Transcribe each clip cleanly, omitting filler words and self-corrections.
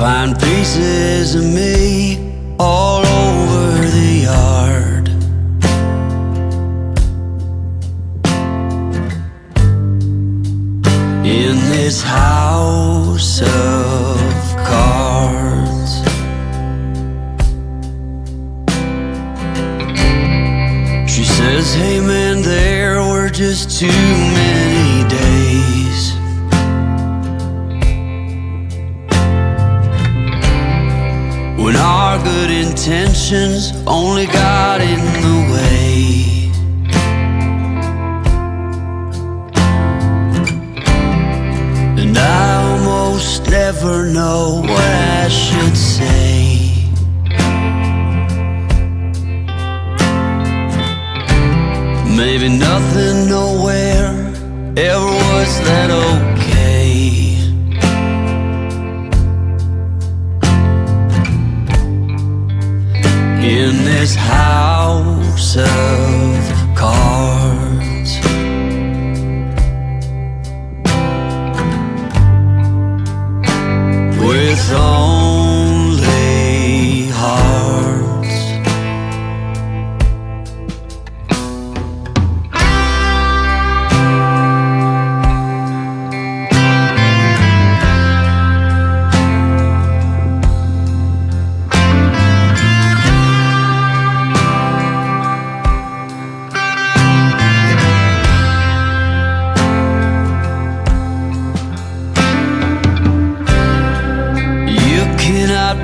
Find pieces of me all over the yard. In this house of cards, she says, hey man, there were just too many days. When our good intentions only got in the way. And I almost never know what I should say. Maybe nothing, nowhere ever was that okay. In this house of cards, with only hearts.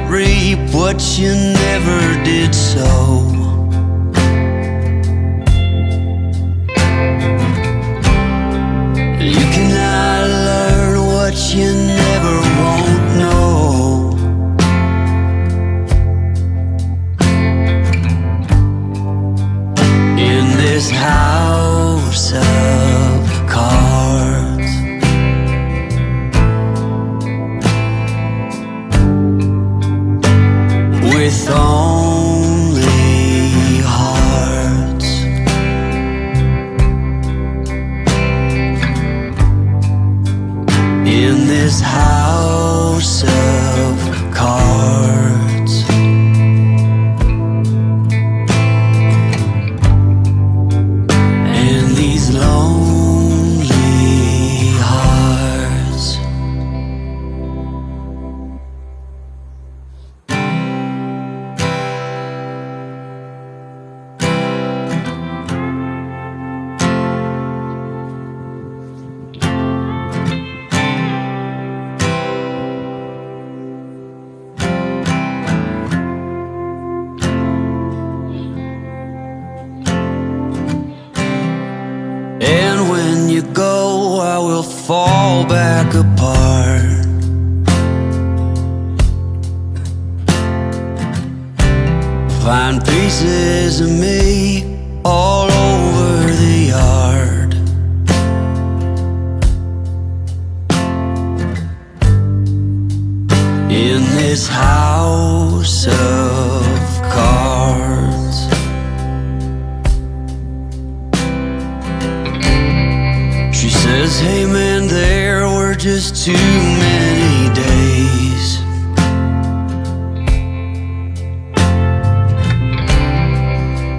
Reap what you never did sow. You cannot learn what you never won't know. In this house of cards, with only hearts. In this house of cards, and these lonely hearts. And when you go, I will fall back apart. Find pieces of me all over the yard. In this house of cards, she says, hey man, there were just too many days.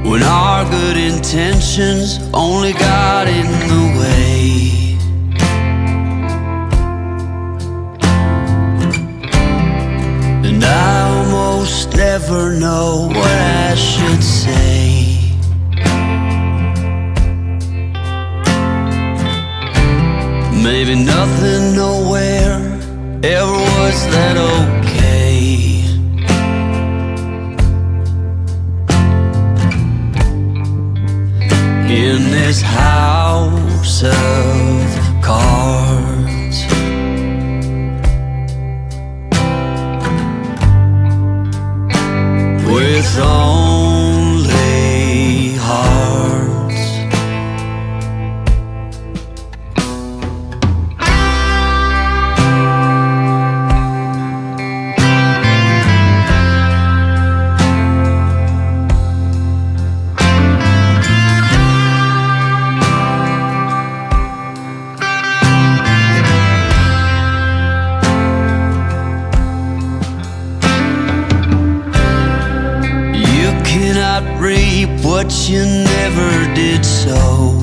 When our good intentions only got in the way. And I almost never know what I should say. Maybe nothing, nowhere ever was that okay. In this house of cards, with only hearts. but you never did so.